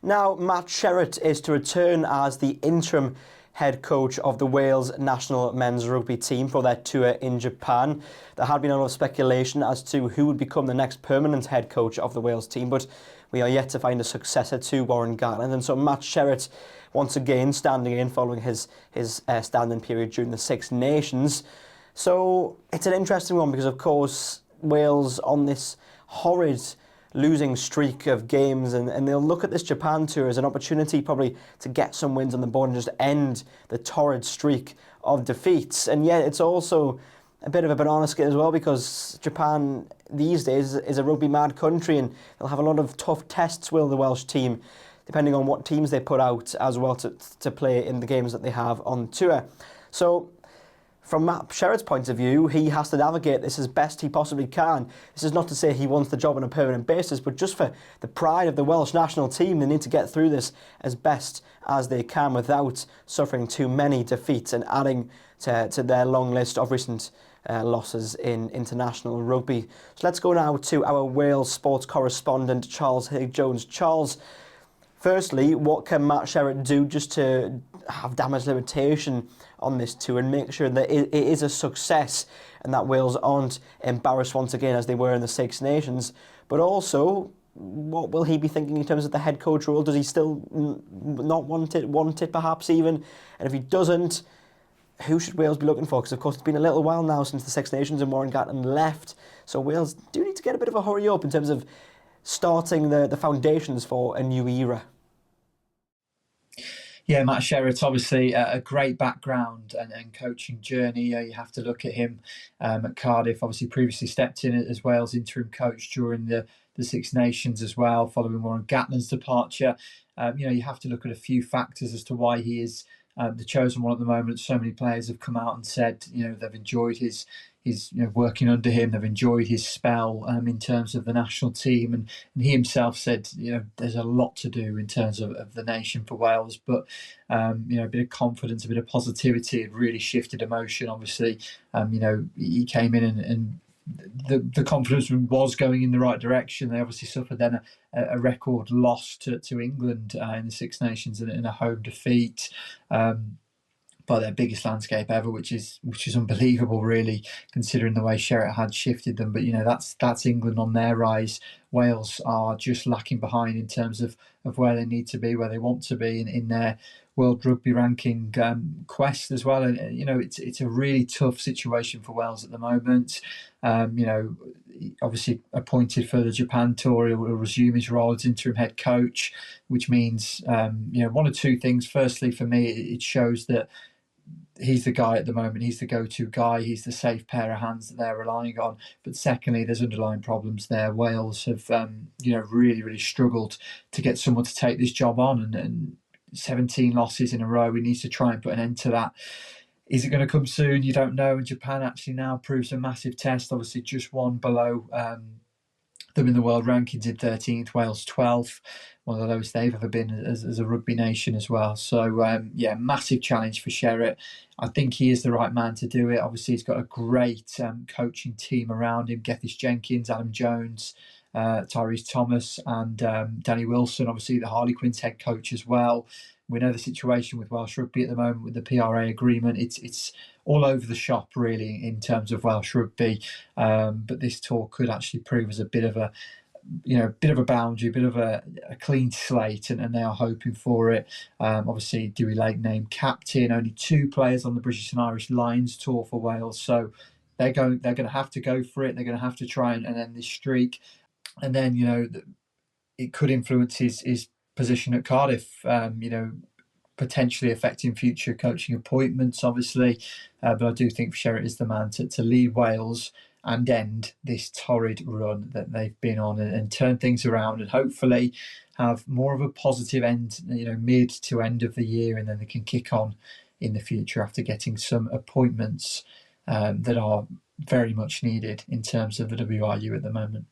Now, Matt Sherratt is to return as the interim head coach of the Wales national men's rugby team for their tour in Japan. There had been a lot of speculation as to who would become the next permanent head coach of the Wales team, but we are yet to find a successor to Warren Gatland. And so Matt Sherratt, once again, standing in following his stand-in period during the Six Nations. So it's an interesting one because, of course, Wales on this horrid losing streak of games, and they'll look at this Japan tour as an opportunity probably to get some wins on the board and just end the torrid streak of defeats. And yet it's also a bit of a banana skin as well, because Japan these days is a rugby mad country, and they'll have a lot of tough tests, will the Welsh team, depending on what teams they put out as well to play in the games that they have on tour. So from Matt Sherratt's point of view, he has to navigate this as best he possibly can. This is not to say he wants the job on a permanent basis, but just for the pride of the Welsh national team, they need to get through this as best as they can without suffering too many defeats and adding to their long list of recent losses in international rugby. So let's go now to our Wales sports correspondent, Charles Higg-Jones. Charles, firstly, what can Matt Sherratt do just to have damage limitation on this tour and make sure that it is a success and that Wales aren't embarrassed once again as they were in the Six Nations? But also, what will he be thinking in terms of the head coach role? Does he still not want it perhaps even? And if he doesn't, who should Wales be looking for? Because of course it's been a little while now since the Six Nations and Warren Gatland left. So Wales do need to get a bit of a hurry up in terms of starting the foundations for a new era. Yeah, Matt Sherratt, obviously a great background and coaching journey. You have to look at him at Cardiff. Obviously, previously stepped in as Wales interim coach during the Six Nations as well, following Warren Gatland's departure. You have to look at a few factors as to why he is the chosen one at the moment. So many players have come out and said they've enjoyed his working under him. They've enjoyed his spell in terms of the national team, and he himself said there's a lot to do in terms of the nation for Wales, but a bit of confidence, a bit of positivity had really shifted emotion. Obviously, he came in and the confidence was going in the right direction. They obviously suffered then a record loss to England in the Six Nations in a home defeat. By their biggest landscape ever, which is unbelievable, really, considering the way Sherratt had shifted them. But that's England on their rise. Wales are just lacking behind in terms of where they need to be, where they want to be in their World Rugby ranking quest as well. And it's a really tough situation for Wales at the moment. Obviously appointed for the Japan tour, he will resume his role as interim head coach, which means one or two things. Firstly, for me, it shows that he's the guy at the moment. He's the go-to guy. He's the safe pair of hands that they're relying on. But secondly, there's underlying problems there. Wales have, really, really struggled to get someone to take this job on, and 17 losses in a row. He needs to try and put an end to that. Is it going to come soon? You don't know. And Japan actually now proves a massive test. Obviously, just one below them in the world rankings in 13th, Wales 12th, one of the lowest they've ever been as a rugby nation as well. So, massive challenge for Sherratt. I think he is the right man to do it. Obviously, he's got a great coaching team around him. Gethys Jenkins, Adam Jones, Tyrese Thomas and Danny Wilson, obviously the Harlequins head coach as well. We know the situation with Welsh Rugby at the moment with the PRA agreement. It's all over the shop, really, in terms of Welsh Rugby. But this tour could actually prove as a bit of a boundary, a bit of a clean slate, and they are hoping for it. Obviously, Dewey Lake named captain. Only 2 players on the British and Irish Lions tour for Wales, so they're going to have to go for it. They're going to have to try and end this streak, and then it could influence his position at Cardiff. Potentially affecting future coaching appointments, obviously. But I do think Sherratt is the man to lead Wales and end this torrid run that they've been on and turn things around and hopefully have more of a positive end, mid to end of the year, and then they can kick on in the future after getting some appointments that are very much needed in terms of the WRU at the moment.